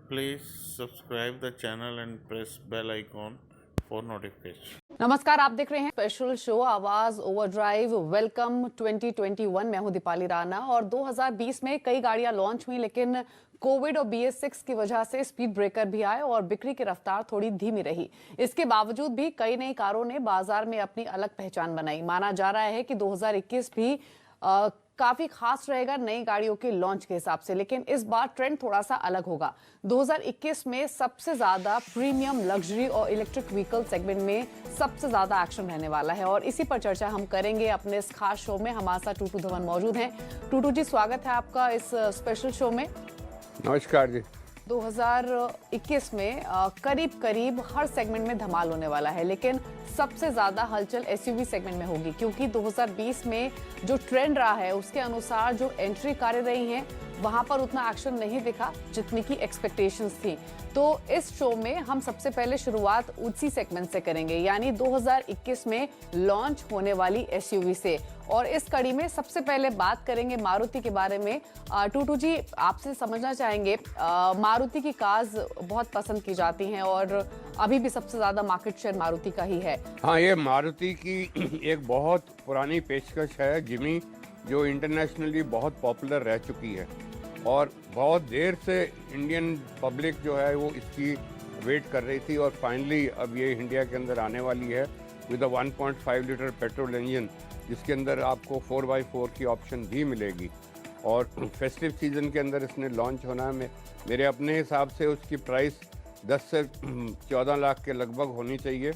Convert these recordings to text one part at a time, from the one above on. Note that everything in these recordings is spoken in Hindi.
Please subscribe the channel and press bell icon for notification. नमस्कार, आप देख रहे हैं स्पेशल शो आवाज ओवरड्राइव वेलकम 2021। मैं हूं दीपाली राणा और 2020 में कई गाड़ियां लॉन्च हुई, लेकिन कोविड और BS6 की वजह से स्पीड ब्रेकर भी आए और बिक्री की रफ्तार थोड़ी धीमी रही। इसके बावजूद भी कई नई कारों ने बाजार में अपनी अलग पहचान बनाई। माना जा रहा है कि 2021 भी काफी खास रहेगा नई गाड़ियों के लॉन्च के हिसाब से, लेकिन इस बार ट्रेंड थोड़ा सा अलग होगा। 2021 में सबसे ज्यादा प्रीमियम, लग्जरी और इलेक्ट्रिक व्हीकल सेगमेंट में सबसे ज्यादा एक्शन रहने वाला है और इसी पर चर्चा हम करेंगे अपने इस खास शो में। हमारे साथ टूटू धवन मौजूद हैं। टूटू जी, स्वागत है आपका इस स्पेशल शो में। नमस्कार जी। 2021 में करीब करीब हर सेगमेंट में धमाल होने वाला है, लेकिन सबसे ज्यादा हलचल SUV सेगमेंट में होगी, क्योंकि 2020 में जो ट्रेंड रहा है उसके अनुसार जो एंट्री कारें रही हैं वहां पर उतना एक्शन नहीं दिखा जितनी की एक्सपेक्टेशंस थी। तो इस शो में हम सबसे पहले शुरुआत उसी सेगमेंट से करेंगे, यानी 2021 में लॉन्च होने वाली SUV से। और इस कड़ी में सबसे पहले बात करेंगे मारुति के बारे में। टूटू जी, आपसे समझना चाहेंगे, मारुति की कार्स बहुत पसंद की जाती हैं और अभी भी सबसे ज्यादा मार्केट शेयर मारुति का ही है। हाँ, ये मारुति की एक बहुत पुरानी पेशकश है जिमी, जो इंटरनेशनली बहुत पॉपुलर रह चुकी है और बहुत देर से इंडियन पब्लिक जो है वो इसकी वेट कर रही थी और फाइनली अब ये इंडिया के अंदर आने वाली है with a 1.5 litre petrol engine, जिसके अंदर आपको 4x4 की ऑप्शन भी मिलेगी। और फेस्टिव सीजन के अंदर इसने लॉन्च होना है। मेरे अपने हिसाब से उसकी प्राइस 10 से 14 लाख के लगभग होनी चाहिए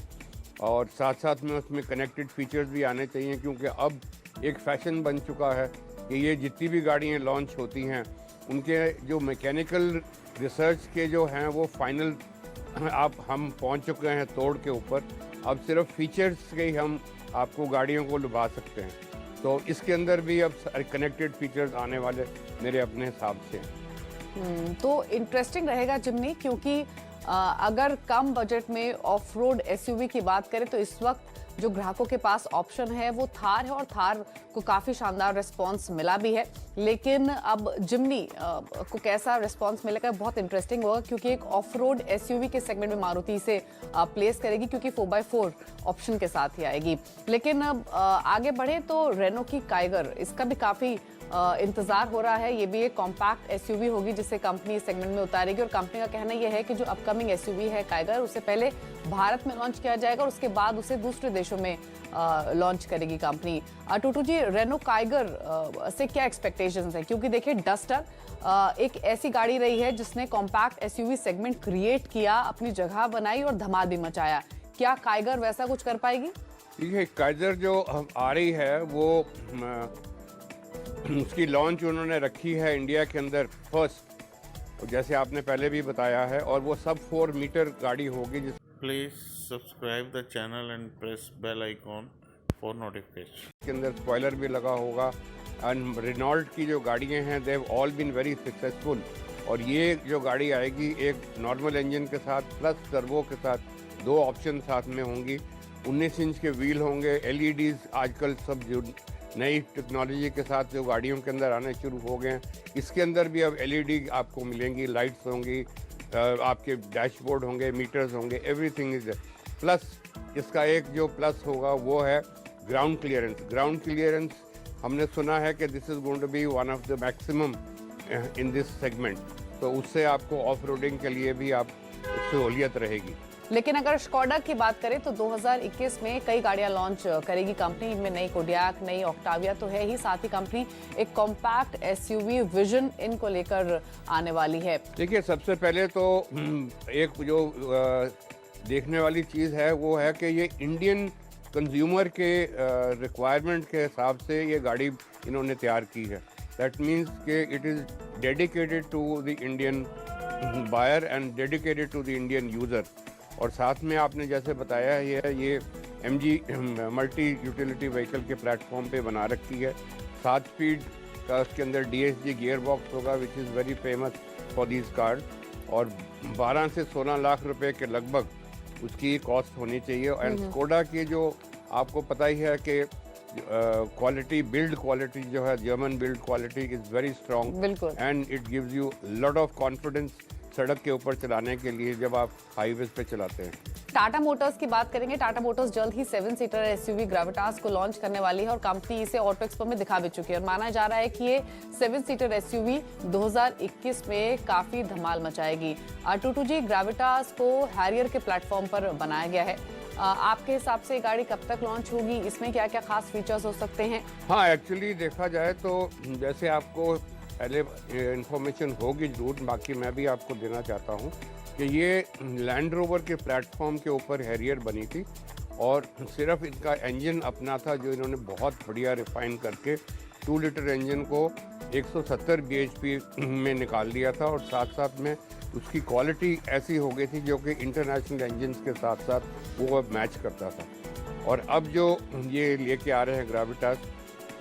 और साथ साथ में उसमें कनेक्टेड फीचर्स भी आने चाहिए, क्योंकि अब एक फैशन बन चुका है कि ये जितनी भी गाड़ियाँ लॉन्च होती हैं उनके जो मैकेनिकल रिसर्च के जो हैं वो फाइनल अब हम पहुंच चुके हैं तोड़ के ऊपर। अब सिर्फ फीचर्स के ही हम आपको गाड़ियों को लुभा सकते हैं, तो इसके अंदर भी अब कनेक्टेड फीचर्स आने वाले मेरे अपने हिसाब से। तो इंटरेस्टिंग रहेगा जिम्नी, क्योंकि अगर कम बजट में ऑफ रोड SUV की बात करें तो इस वक्त जो ग्राहकों के पास ऑप्शन है वो थार है और थार को काफी शानदार रिस्पांस मिला भी है। लेकिन अब जिम्नी को कैसा रिस्पांस मिलेगा बहुत इंटरेस्टिंग होगा, क्योंकि एक ऑफ रोड SUV के सेगमेंट में मारुति इसे प्लेस करेगी, क्योंकि 4x4 ऑप्शन के साथ ही आएगी। लेकिन अब आगे बढ़े तो रेनो की काइगर, इसका भी काफी इंतजार हो रहा है। ये भी एक कॉम्पैक्ट SUV होगी जिसे कंपनी इस सेगमेंट में उतारेगी और कंपनी का कहना यह है कि जो अपकमिंग SUV है काइगर, उसे पहले भारत में लॉन्च किया जाएगा और उसके बाद उसे दूसरे देशों में लॉन्च करेगी कंपनी। टूटू जी, रेनो काइगर से क्या एक्सपेक्टेशंस है? क्योंकि देखिए, डस्टर एक ऐसी गाड़ी रही है जिसने कॉम्पैक्ट SUV सेगमेंट क्रिएट किया, अपनी जगह बनाई और धमाल भी मचाया। क्या काइगर वैसा कुछ कर पाएगी? देखिए, काइगर जो आ रही है वो उसकी लॉन्च उन्होंने रखी है इंडिया के अंदर फर्स्ट, जैसे आपने पहले भी बताया है, और वो सब 4 मीटर गाड़ी होगी। Please subscribe the channel and press bell icon for notification. के अंदर स्पॉइलर भी लगा होगा। एंड रेनॉल्ट की जो गाड़ियाँ हैं they have all been very successful, और ये जो गाड़ी आएगी एक नॉर्मल इंजन के साथ प्लस टर्बो के साथ, 2 ऑप्शन साथ में होंगी। 19 इंच के व्हील होंगे। LEDs आजकल सब जो नई टेक्नोलॉजी के साथ जो गाड़ियों के अंदर आने शुरू हो गए हैं, इसके अंदर भी अब LED आपको मिलेंगी, लाइट्स होंगी, आपके डैशबोर्ड होंगे, मीटर्स होंगे, एवरीथिंग इज प्लस। इसका एक जो प्लस होगा वो है ग्राउंड क्लियरेंस। ग्राउंड क्लियरेंस हमने सुना है कि this is going to be one of the maximum in this segment, तो उससे आपको ऑफ रोडिंग के लिए भी आप सहूलियत रहेगी। लेकिन अगर स्कोडा की बात करें तो 2021 में कई गाड़ियां लॉन्च करेगी कंपनी। इनमें नई कोडियाक, नई ऑक्टाविया तो है ही, साथ ही कंपनी एक कॉम्पैक्ट SUV विजन इनको लेकर आने वाली है। देखिए, सबसे पहले तो एक जो देखने वाली चीज़ है वो है कि ये इंडियन कंज्यूमर के रिक्वायरमेंट के हिसाब से ये गाड़ी इन्होंने तैयार की है। दैट मीन्स कि it is dedicated to the Indian buyer and dedicated to the Indian user. और साथ में आपने जैसे बताया ये MG मल्टी यूटिलिटी व्हीकल के प्लेटफॉर्म पे बना रखी है। 7 स्पीड का उसके अंदर DSG गियर बॉक्स होगा, which is very famous for these cars, और 12 से 16 लाख रुपए के लगभग उसकी कॉस्ट होनी चाहिए। एंड स्कोडा की जो आपको पता ही है कि क्वालिटी, बिल्ड क्वालिटी जो है, German build quality is very strong, and it gives you lot of confidence सड़क के ऊपर चलाने के लिए जब आप हाईवेज पे चलाते हैं। टाटा मोटर्स की बात करेंगे। टाटा मोटर्स जल्द ही 7 सीटर एसयूवी ग्रेविटास को लॉन्च करने वाली है और कंपनी इसे ऑटो एक्सपो में दिखा भी चुकी है और माना जा रहा है कि ये 7 सीटर एसयूवी 2021 में काफी धमाल मचाएगी। टूटू जी, ग्रेविटास को हैरियर के प्लेटफॉर्म पर बनाया गया है। आपके हिसाब से गाड़ी कब तक लॉन्च होगी? इसमें क्या क्या खास फीचर्स हो सकते हैं? हाँ, एक्चुअली देखा जाए तो जैसे आपको पहले इंफॉर्मेशन होगी जरूर, बाकी मैं भी आपको देना चाहता हूँ कि ये लैंड रोवर के प्लेटफॉर्म के ऊपर हैरियर बनी थी और सिर्फ इनका इंजन अपना था जो इन्होंने बहुत बढ़िया रिफाइन करके 2 लीटर इंजन को 170 bhp में निकाल दिया था और साथ साथ में उसकी क्वालिटी ऐसी हो गई थी जो कि इंटरनेशनल इंजन्स के साथ साथ वो अब मैच करता था। और अब जो ये लेके आ रहे हैं ग्रेविटास,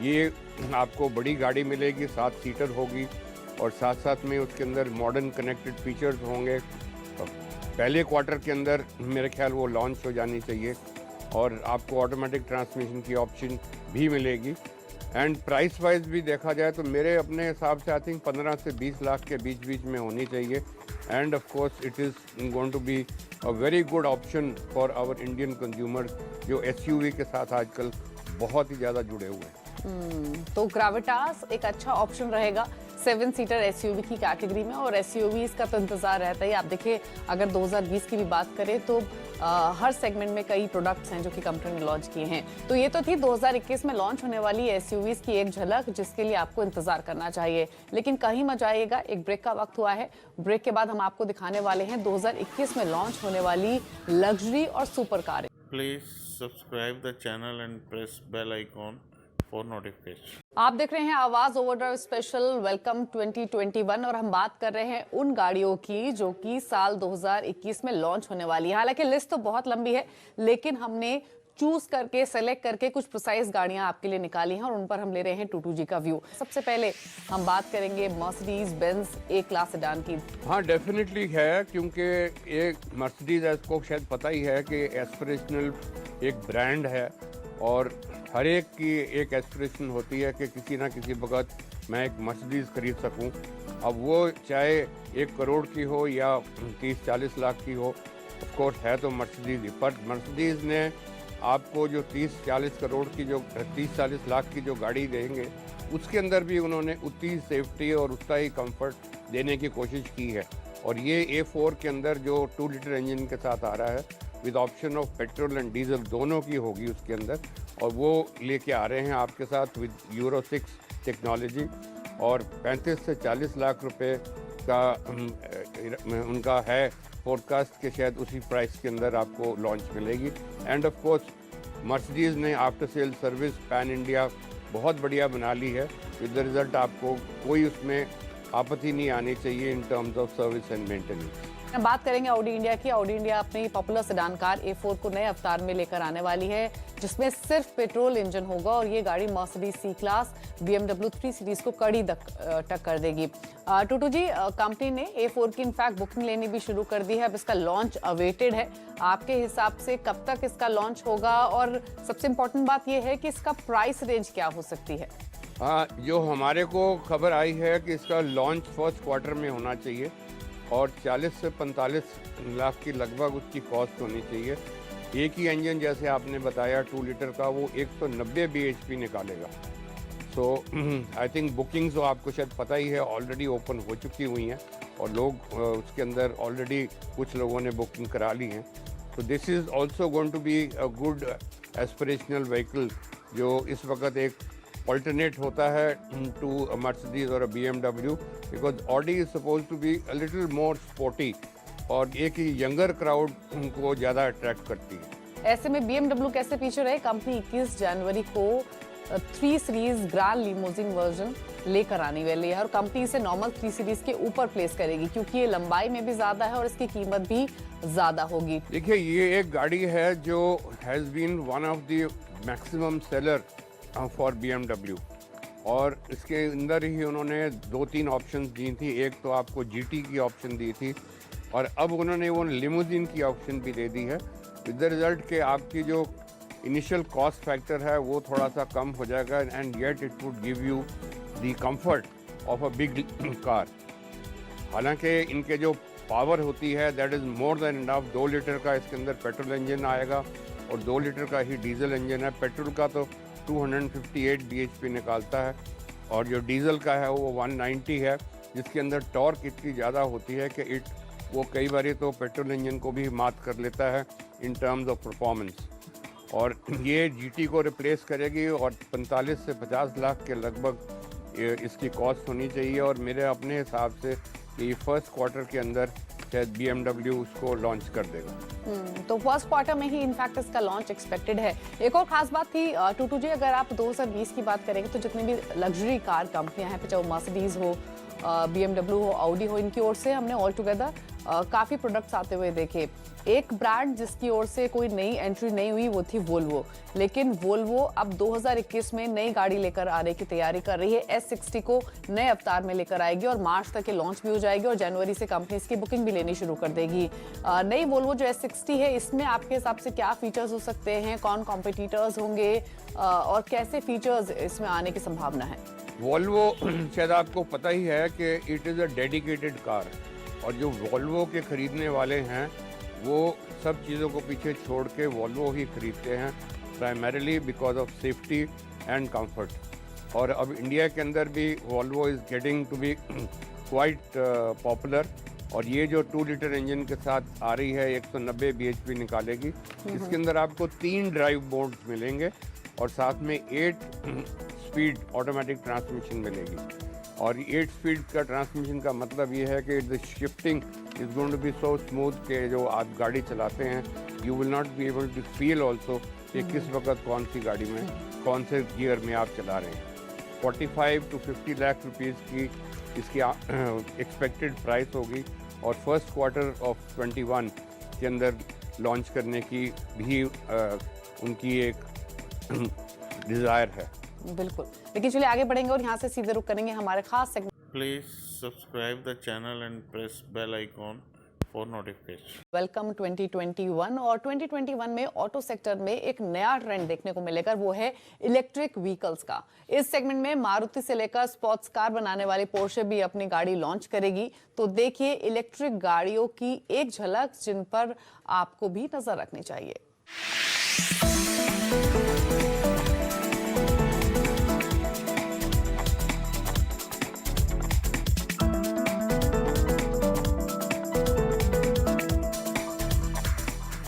ये आपको बड़ी गाड़ी मिलेगी, 7 सीटर होगी और साथ साथ में उसके अंदर मॉडर्न कनेक्टेड फीचर्स होंगे। पहले क्वार्टर के अंदर मेरे ख्याल वो लॉन्च हो जानी चाहिए और आपको ऑटोमेटिक ट्रांसमिशन की ऑप्शन भी मिलेगी। एंड प्राइस वाइज भी देखा जाए तो मेरे अपने हिसाब से आई थिंक 15 से 20 लाख के बीच बीच में होनी चाहिए। And of course it is going to be a very good option for our Indian consumers जो एसयूवी के साथ आजकल बहुत ही ज़्यादा जुड़े हुए हैं। तो ग्रेविटास एक अच्छा ऑप्शन रहेगा 7 सीटर एसयूवी की कैटेगरी में और एसयूवीज का तो इंतजार रहता है। आप देखिए, अगर 2020 की भी बात करें तो हर सेगमेंट में कई प्रोडक्ट्स हैं जो कि कंपनी ने लॉन्च किए हैं। तो ये तो थी 2021 में लॉन्च होने वाली एसयूवीज की एक झलक जिसके लिए आपको इंतजार करना चाहिए। लेकिन कहीं मत जाइएगा, एक ब्रेक का वक्त हुआ है। ब्रेक के बाद हम आपको दिखाने वाले हैं 2021 में लॉन्च होने वाली लग्जरी और सुपर कारें। Please subscribe the channel and press bell icon for notification. आप देख रहे हैं आवाज ओवरड्राइव स्पेशल वेलकम 2021 और हम बात कर रहे हैं उन गाड़ियों की जो कि साल 2021 में लॉन्च होने वाली है। हालांकि लिस्ट तो बहुत लंबी है, लेकिन हमने चूज करके सेलेक्ट करके कुछ प्रिसाइज गाड़ियां आपके लिए निकाली हैं और उन पर हम ले रहे हैं टूटू जी का व्यू। सबसे पहले हम बात करेंगे मर्सिडीज बेंज ए क्लास सेडान की। हाँ, डेफिनेटली है, क्योंकि एक मर्सिडीज को शायद पता ही है कि एस्पिरेशनल एक ब्रांड है और हर एक की एक एस्पिरेशन होती है कि किसी ना किसी वक्त मैं एक मर्सिडीज खरीद सकूं। अब वो चाहे 1 करोड़ की हो या 30-40 लाख की हो, ऑफ कोर्स है तो मर्सिडीज ही। पर मर्सिडीज ने आपको जो 30-40 करोड़ की जो 30-40 लाख की जो गाड़ी देंगे उसके अंदर भी उन्होंने उतनी सेफ्टी और उतना ही कंफर्ट देने की कोशिश की है। और ये A4 के अंदर जो 2 लीटर इंजन के साथ आ रहा है with option of petrol and diesel दोनों की होगी उसके अंदर, और वो लेके आ रहे हैं आपके साथ विद यूरो 6 टेक्नोलॉजी और 35 से 40 लाख रुपए का उनका है फोरकास्ट के शायद उसी प्राइस के अंदर आपको लॉन्च मिलेगी। एंड ऑफ कोर्स मर्सिडीज़ ने after sale service pan India बहुत बढ़िया बना ली है। विद द रिजल्ट आपको कोई उसमें आपत्ति नहीं आनी चाहिए in terms of service and maintenance. बात करेंगे ऑडी इंडिया की। ऑडी इंडिया अपनी पॉपुलर सेडान कार A4 को नए अवतार में लेकर आने वाली है जिसमें सिर्फ पेट्रोल इंजन होगा और ये गाड़ी Mercedes C class BMW 3 series को कड़ी टक्कर देगी। टूटू जी, कंपनी ने A4 की इनफैक्ट बुकिंग लेनी भी शुरू कर दी है। अब इसका लॉन्च अवेटेड है। आपके हिसाब से कब तक इसका लॉन्च होगा और सबसे इम्पोर्टेंट बात यह है कि इसका प्राइस रेंज क्या हो सकती है? हाँ, जो हमारे को खबर आई है कि इसका लॉन्च फर्स्ट क्वार्टर में होना चाहिए और 40 से 45 लाख की लगभग उसकी कॉस्ट होनी चाहिए। एक ही इंजन जैसे आपने बताया 2 लीटर का वो 190 bhp निकालेगा। सो आई थिंक बुकिंग्स तो आपको शायद पता ही है ऑलरेडी ओपन हो चुकी हुई हैं और लोग उसके अंदर ऑलरेडी कुछ लोगों ने बुकिंग करा ली हैं। तो this is also going to be a good aspirational vehicle जो इस वक्त एक alternate होता है to a Mercedes or a BMW because Audi is supposed to be a little more sporty और एक ही यंगर क्राउड को ज़्यादा अट्रैक्ट करती है। ऐसे में BMW कैसे पीछे रहे? कंपनी 21 जनवरी को 3 सीरीज ग्रांड लिमोजिन वर्जन लेकर आने वाली है और कंपनी इसे नॉर्मल 3 सीरीज के ऊपर प्लेस करेगी क्योंकि ये लंबाई में भी ज़्यादा है और इसकी कीमत भी ज़्यादा होगी। देखिए, ये एक गाड़ी है जो has been one of the maximum seller for BMW और इसके अंदर ही उन्होंने 2-3 ऑप्शंस दी थी। एक तो आपको GT की ऑप्शन दी थी और अब उन्होंने वो लिमोजिन की ऑप्शन भी दे दी है विद द रिजल्ट के आपकी जो इनिशियल कॉस्ट फैक्टर है वो थोड़ा सा कम हो जाएगा and yet it would give you the comfort of a big car. हालांकि इनके जो पावर होती है that is more than enough. 2 litre का इसके अंदर पेट्रोल इंजन आएगा और 2 लीटर का ही डीजल इंजन है। पेट्रोल का तो 258 bhp निकालता है और जो डीजल का है वो 190 है, जिसके अंदर टॉर्क इतनी ज़्यादा होती है कि वो कई बार तो पेट्रोल इंजन को भी मात कर लेता है इन टर्म्स ऑफ परफॉर्मेंस। और ये GT को रिप्लेस करेगी और 45 से 50 लाख के लगभग इसकी कॉस्ट होनी चाहिए। और मेरे अपने हिसाब से ये फर्स्ट क्वार्टर के अंदर शायद BMW उसको लॉन्च कर देगा। तो फर्स्ट क्वार्टर में ही इनफैक्ट इसका लॉन्च एक्सपेक्टेड है। एक और खास बात थी टूटू जी, अगर आप 2020 की बात करेंगे तो जितनी भी लग्जरी कार कंपनियां हैं, चाहे वो मर्सिडीज हो, BMW हो, ऑडी हो, इनकी ओर से हमने ऑल टुगेदर काफी प्रोडक्ट्स आते हुए देखे। एक ब्रांड जिसकी ओर से कोई नई एंट्री नहीं हुई वो थी वोल्वो, लेकिन वोल्वो अब 2021 में नई गाड़ी लेकर आने की तैयारी कर रही है। S60 को नए अवतार में लेकर आएगी और मार्च तक ये लॉन्च भी हो जाएगी और जनवरी से कंपनी इसकी बुकिंग भी लेनी शुरू कर देगी। नई वोल्वो जो S60 है, इसमें आपके हिसाब से क्या फीचर्स हो सकते हैं, कौन कॉम्पिटिटर्स होंगे और कैसे फीचर्स इसमें आने की संभावना है? वोल्वो शायद आपको पता ही है कि it is a dedicated car, और जो वोल्वो के खरीदने वाले हैं वो सब चीज़ों को पीछे छोड़ के वोल्वो ही खरीदते हैं, primarily because of safety and comfort. और अब इंडिया के अंदर भी Volvo is getting to be quite popular. और ये जो 2 लीटर इंजन के साथ आ रही है 190 bhp निकालेगी। इसके अंदर आपको 3 ड्राइव मोड्स मिलेंगे और साथ में 8 स्पीड ऑटोमेटिक ट्रांसमिशन मिलेगी। और 8 स्पीड का ट्रांसमिशन का मतलब ये है कि the shifting is going to be so smooth कि जो आप गाड़ी चलाते हैं you will not be able to feel also कि किस वक्त कौन सी गाड़ी में कौन से गियर में आप चला रहे हैं। 45 to 50 लाख रुपीज़ की इसकी एक्सपेक्टेड प्राइस होगी और फर्स्ट क्वार्टर ऑफ 21 के अंदर लॉन्च करने की भी उनकी एक डिज़ायर है। बिल्कुल, लेकिन चलिए आगे बढ़ेंगे और यहाँ से सीधे रुक करेंगे हमारे खास segment. Please subscribe the channel and press bell icon for notification. Welcome 2021 और 2021 में ऑटो सेक्टर में एक नया ट्रेंड देखने को मिलेगा, वो है इलेक्ट्रिक व्हीकल्स का। इस सेगमेंट में मारुति से लेकर स्पोर्ट्स कार बनाने वाली पोर्शे भी अपनी गाड़ी लॉन्च करेगी। तो देखिए इलेक्ट्रिक गाड़ियों की एक झलक जिन पर आपको भी नजर रखनी चाहिए।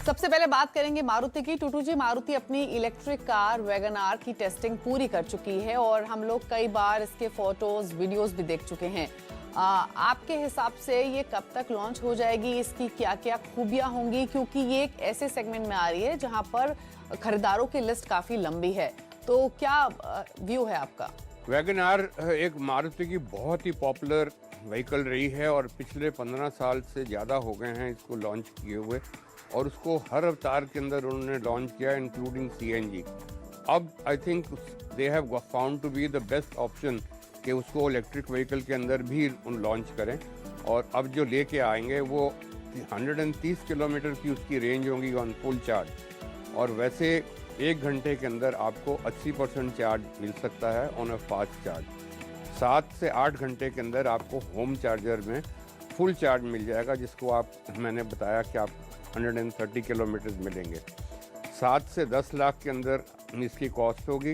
सबसे पहले बात करेंगे मारुति की। टूटू जी, मारुति अपनी इलेक्ट्रिक कार वैगन आर की टेस्टिंग पूरी कर चुकी है और हम लोग कई बार इसके फोटोज वीडियोस भी देख चुके हैं। आपके हिसाब से ये कब तक लॉन्च हो जाएगी, इसकी क्या क्या खूबियां होंगी, क्योंकि ये एक ऐसे सेगमेंट में आ रही है जहां पर खरीदारों की लिस्ट काफी लंबी है, तो क्या व्यू है आपका? वैगन आर एक मारुति की बहुत ही पॉपुलर व्हीकल रही है और पिछले 15 साल से ज़्यादा हो गए हैं इसको लॉन्च किए हुए, और उसको हर अवतार के अंदर उन्होंने लॉन्च किया इंक्लूडिंग CNG। अब I think they have found to be the best option कि उसको इलेक्ट्रिक व्हीकल के अंदर भी उन लॉन्च करें। और अब जो लेके आएंगे वो 130 किलोमीटर की उसकी रेंज होगी ऑन फुल चार्ज, और वैसे 1 घंटे के अंदर आपको 80% चार्ज मिल सकता है ऑन अ फास्ट चार्ज। 7 से 8 घंटे के अंदर आपको होम चार्जर में फुल चार्ज मिल जाएगा, जिसको मैंने बताया कि आप 130 किलोमीटर मिलेंगे। 7 से 10 लाख के अंदर इसकी कॉस्ट होगी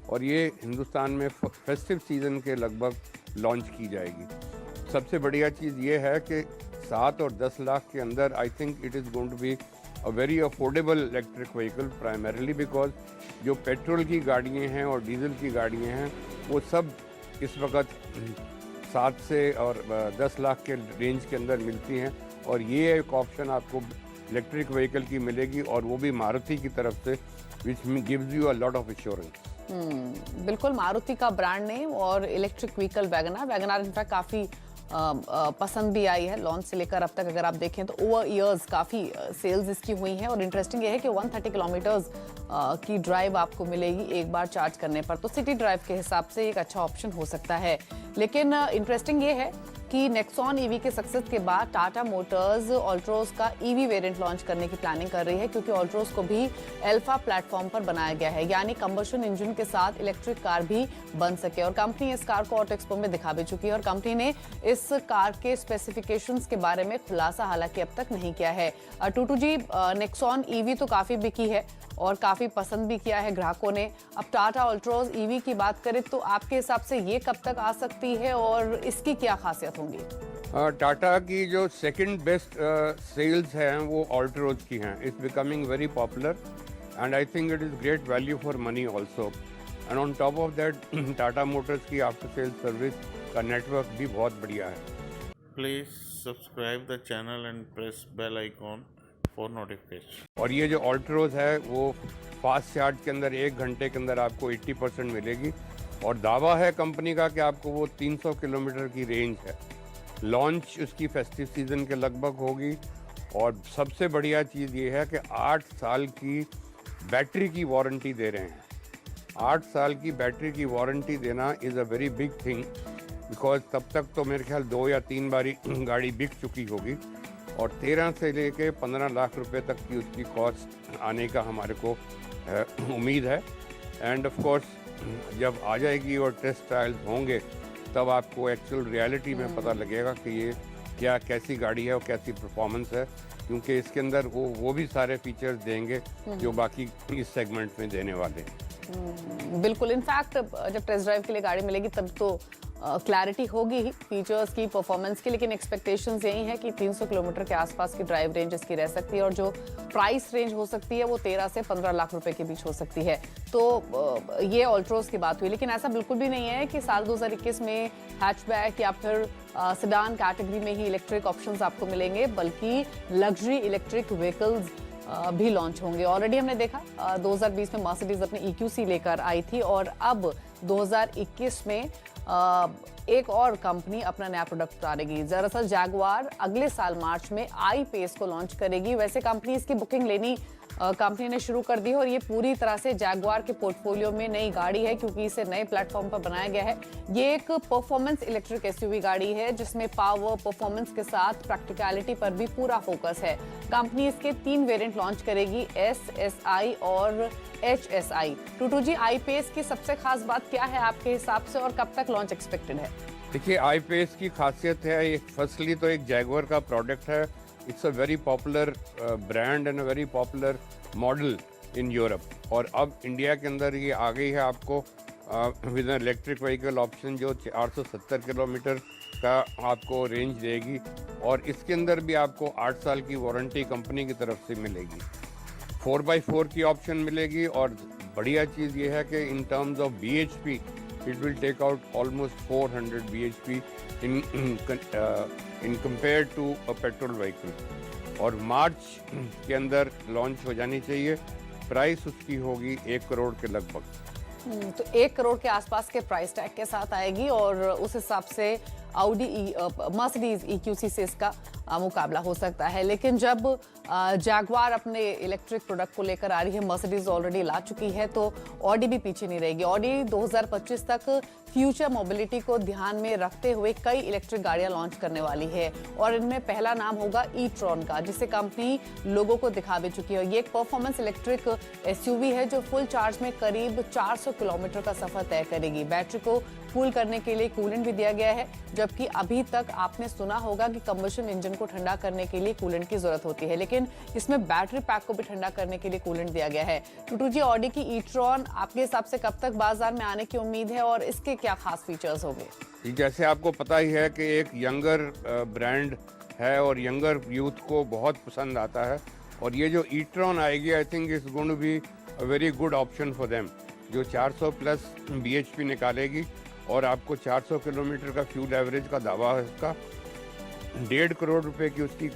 और ये हिंदुस्तान में फेस्टिव सीज़न के लगभग लॉन्च की जाएगी। सबसे बढ़िया चीज़ ये है कि 7 और 10 लाख के अंदर I think it is going to be a very affordable electric vehicle, primarily because जो पेट्रोल की गाड़ियाँ हैं और डीजल की गाड़ियाँ हैं वो सब इस वक्त 7 से और 10 लाख के रेंज के अंदर मिलती हैं, और ये एक ऑप्शन आपको इलेक्ट्रिक व्हीकल की मिलेगी और वो भी मारुति की तरफ से, which gives you a lot of assurance. बिल्कुल, मारुति का ब्रांड नेम और electric vehicle Wagon R in fact काफी पसंद भी आई है लॉन्च से लेकर अब तक। अगर आप देखें तो ओवर ईयर्स काफी सेल्स इसकी हुई हैं और इंटरेस्टिंग ये है कि 130 किलोमीटर्स की ड्राइव आपको मिलेगी एक बार चार्ज करने पर, तो सिटी ड्राइव के हिसाब से एक अच्छा ऑप्शन हो सकता है। लेकिन इंटरेस्टिंग ये है कि नेक्सॉन ईवी के सक्सेस के बाद टाटा मोटर्स ऑल्ट्रोज का ईवी वेरिएंट लॉन्च करने की प्लानिंग कर रही है, क्योंकि ऑल्ट्रोज को भी अल्फा प्लेटफॉर्म पर बनाया गया है, यानी कंबशन इंजन के साथ इलेक्ट्रिक कार भी बन सके। और कंपनी इस कार को ऑटो एक्सपो में दिखा भी चुकी है और कंपनी ने इस कार के स्पेसिफिकेशंस के बारे में खुलासा हालांकि अब तक नहीं किया है। टूटू जी, नेक्सॉन ईवी तो काफी बिकी है और काफी पसंद भी किया है ग्राहकों ने। अब टाटा ऑल्ट्रोज ईवी की बात करें तो आपके हिसाब से ये कब तक आ सकती है और इसकी क्या खासियत होंगी? टाटा की जो सेकंड बेस्ट सेल्स हैं वो ऑल्ट्रोज की हैं। It's becoming very popular and I think it is great value for money also. And on top of that Tata Motors की आफ्टर सेल्स सर्विस का नेटवर्क भी बहुत बढ़िया है। Please subscribe the channel and press bell icon for notification. और ये जो ऑल्ट्रोज है वो फास्ट चार्ज के अंदर 1 घंटे के अंदर आपको 80% मिलेगी और दावा है कंपनी का कि आपको वो 300 किलोमीटर की रेंज है। लॉन्च उसकी फेस्टिव सीजन के लगभग होगी और सबसे बढ़िया चीज़ ये है कि 8 साल की बैटरी की वारंटी दे रहे हैं। 8 साल की बैटरी की वारंटी देना is a very big thing, because तब तक तो मेरे ख्याल 2 या 3 बारी गाड़ी बिक चुकी होगी और 13 से लेके 15 लाख रुपए तक की उसकी कॉस्ट आने का हमारे को उम्मीद है। एंड ऑफ कोर्स जब आ जाएगी और टेस्ट ट्रायल्स होंगे तब आपको एक्चुअल रियलिटी में पता लगेगा कि ये क्या कैसी गाड़ी है और कैसी परफॉर्मेंस है, क्योंकि इसके अंदर वो भी सारे फीचर्स देंगे जो बाकी इस सेगमेंट में देने वाले हैं। बिल्कुल, इनफैक्ट जब टेस्ट ड्राइव के लिए गाड़ी मिलेगी तब तो क्लैरिटी होगी ही फीचर्स की, परफॉर्मेंस की, लेकिन एक्सपेक्टेशंस यही है कि 300 किलोमीटर के आसपास की ड्राइव रेंज इसकी रह सकती है और जो प्राइस रेंज हो सकती है वो 13 से 15 लाख रुपए के बीच हो सकती है। तो ये ऑल्ट्रोज की बात हुई, लेकिन ऐसा बिल्कुल भी नहीं है कि साल 2021 में हैचबैक या फिर सेडान कैटेगरी में ही इलेक्ट्रिक ऑप्शंस आपको मिलेंगे, बल्कि लग्जरी इलेक्ट्रिक व्हीकल्स भी लॉन्च होंगे। ऑलरेडी हमने देखा 2020 में मर्सिडीज अपने EQC लेकर आई थी और अब 2021 में एक और कंपनी अपना नया प्रोडक्ट उतारेगी। दरअसल जैगुआर अगले साल मार्च में I-PACE को लॉन्च करेगी। वैसे कंपनी इसकी बुकिंग लेनी कंपनी ने शुरू कर दी है और ये पूरी तरह से जैगुआर के पोर्टफोलियो में नई गाड़ी है, क्योंकि इसे नए प्लेटफॉर्म पर बनाया गया है। ये एक परफॉर्मेंस इलेक्ट्रिक SUV गाड़ी है जिसमें पावर, परफॉर्मेंस के साथ प्रैक्टिकलिटी पर भी पूरा फोकस है। कंपनी इसके 3 वेरिएंट लॉन्च करेगी, S, SI और HSI। टूटू जी, I-PACE की सबसे खास बात क्या है आपके हिसाब से और कब तक लॉन्च एक्सपेक्टेड है? देखिए, I-PACE की खासियत है, एक फर्स्टली तो एक जैगुआर का प्रोडक्ट है। It's a very popular brand and a very popular model in Europe और अब इंडिया के अंदर ये आ गई है आपको with an electric vehicle option जो 470 किलोमीटर का आपको रेंज देगी और इसके अंदर भी आपको 8 साल की वारंटी कंपनी की तरफ से मिलेगी। 4x4 की ऑप्शन मिलेगी और बढ़िया चीज़ ये है कि in terms of BHP it will take out almost 400 BHP in compared to a petrol vehicle और मार्च के अंदर लॉन्च हो जानी चाहिए। प्राइस उसकी होगी 1 करोड़ के लगभग। तो 1 करोड़ के आसपास के प्राइस टैग के साथ आएगी और उस हिसाब से मर्सिडीज EQC से इसका मुकाबला हो सकता है। लेकिन जब जैगुआर अपने इलेक्ट्रिक प्रोडक्ट को लेकर आ रही है, मर्सिडीज ऑलरेडी ला चुकी है, तो ऑडी भी पीछे नहीं रहेगी। ऑडी 2025 तक फ्यूचर मोबिलिटी को ध्यान में रखते हुए कई इलेक्ट्रिक गाड़ियां लॉन्च करने वाली है और इनमें पहला नाम होगा e-tron का, जिसे कंपनी लोगों को दिखा भी चुकी है। ये एक परफॉर्मेंस इलेक्ट्रिक SUV है जो फुल चार्ज में करीब 400 किलोमीटर का सफर तय करेगी। बैटरी को कूल करने के लिए कूलेंट भी दिया गया है, जबकि अभी तक आपने सुना होगा कि कंबशन इंजन को ठंडा करने के लिए कूलेंट की जरूरत होती है, लेकिन इसमें बैटरी पैक को भी ठंडा करने के लिए कूलेंट दिया गया है। टूटू जी, ऑडी की e-tron आपके हिसाब से कब तक बाजार में आने की उम्मीद है और इसके क्या खास फीचर्स होंगे? जैसे आपको पता ही है कि एक यंगर ब्रांड है और यंगर यूथ को बहुत पसंद आता है और ये जो e-tron आएगी I think it's going to be a very good option for them, जो 400 प्लस BHP निकालेगी और आपको 400 किलोमीटर का फ्यूल एवरेज का दावा है इसका। 1.5 करोड़ रुपए की उसकी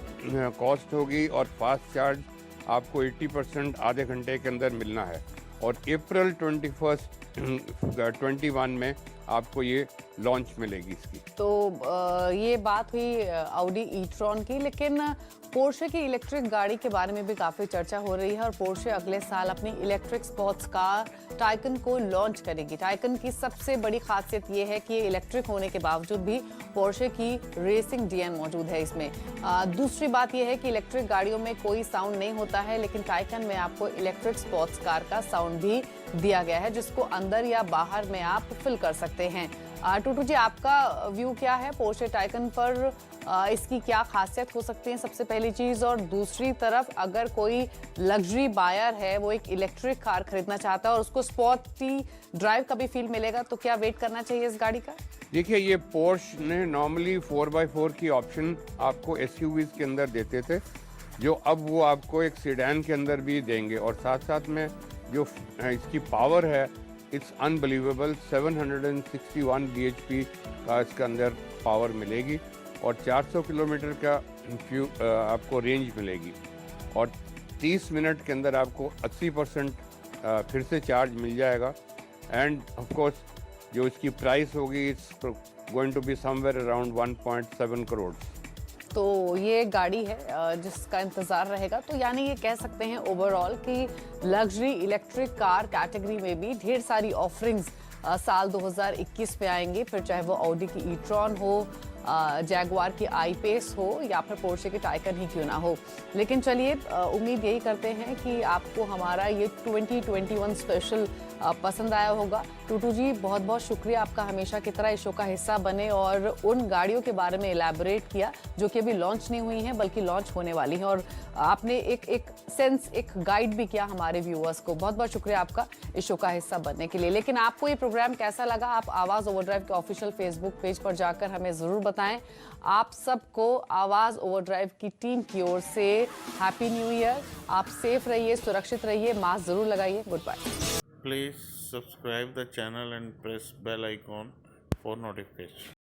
कॉस्ट होगी और फास्ट चार्ज आपको 80% आधे घंटे के अंदर मिलना है और अप्रैल 21 में आपको ये लॉन्च मिलेगी इसकी। तो ये बात हुई ऑडी ई-ट्रॉन की, लेकिन पोर्शे की इलेक्ट्रिक गाड़ी के बारे में भी काफ़ी चर्चा हो रही है और पोर्शे अगले साल अपनी इलेक्ट्रिक स्पोर्ट्स कार टाइकन को लॉन्च करेगी। टाइकन की सबसे बड़ी खासियत ये है कि ये इलेक्ट्रिक होने के बावजूद भी पोर्शे की रेसिंग डीएन मौजूद है इसमें। दूसरी बात यह है कि इलेक्ट्रिक गाड़ियों में कोई साउंड नहीं होता है, लेकिन टाइकन में आपको इलेक्ट्रिक स्पोर्ट्स कार का साउंड भी दिया गया है, जिसको अंदर या बाहर में आप फिल कर सकते हैं। टूटू जी, आपका व्यू क्या है पोर्शे टाइकन पर? इसकी क्या खासियत हो सकती है, सबसे पहली चीज? और दूसरी तरफ अगर कोई लग्जरी बायर है, वो एक इलेक्ट्रिक कार खरीदना चाहता है और उसको स्पोर्टी ड्राइव का भी फील मिलेगा, तो क्या वेट करना चाहिए इस गाड़ी का? देखिए, ये पोर्श ने नॉर्मली 4x4 की ऑप्शन आपको एसयूवीज के अंदर देते थे, जो अब वो आपको एक सेडान के अंदर भी देंगे। और साथ साथ में जो इसकी पावर है, इट्स अनबिलीवेबल। 761 bhp का इसके अंदर पावर मिलेगी और 400 किलोमीटर का आपको रेंज मिलेगी और 30 मिनट के अंदर आपको 80% फिर से चार्ज मिल जाएगा। एंड ऑफ कोर्स जो इसकी प्राइस होगी, it's going to be somewhere around 1.7 crore. तो ये गाड़ी है जिसका इंतज़ार रहेगा। तो यानी ये कह सकते हैं ओवरऑल कि लग्जरी इलेक्ट्रिक कार कैटेगरी में भी ढेर सारी ऑफरिंग्स साल 2021 में आएंगी, फिर चाहे वो ऑडी की ई-ट्रॉन हो, जैगवार की आई-पेस हो या फिर पोर्शे की टाइकन ही क्यों ना हो। लेकिन चलिए, उम्मीद यही करते हैं कि आपको हमारा ये 2021 स्पेशल पसंद आया होगा। टूटू जी, बहुत बहुत शुक्रिया आपका, हमेशा की तरह इस शो का हिस्सा बने और उन गाड़ियों के बारे में इलैबोरेट किया जो कि अभी लॉन्च नहीं हुई हैं बल्कि लॉन्च होने वाली हैं, और आपने एक गाइड भी किया हमारे व्यूअर्स को। बहुत बहुत शुक्रिया आपका इस शो का हिस्सा बनने के लिए। लेकिन आपको ये प्रोग्राम कैसा लगा, आप आवाज़ ओवरड्राइव के ऑफिशियल फेसबुक पेज पर जाकर हमें ज़रूर बताएं। आप सबको आवाज़ ओवरड्राइव की टीम की ओर से हैप्पी न्यू ईयर। आप सेफ रहिए, सुरक्षित रहिए, मास्क ज़रूर लगाइए। Goodbye. Please subscribe the channel and press bell icon for notification.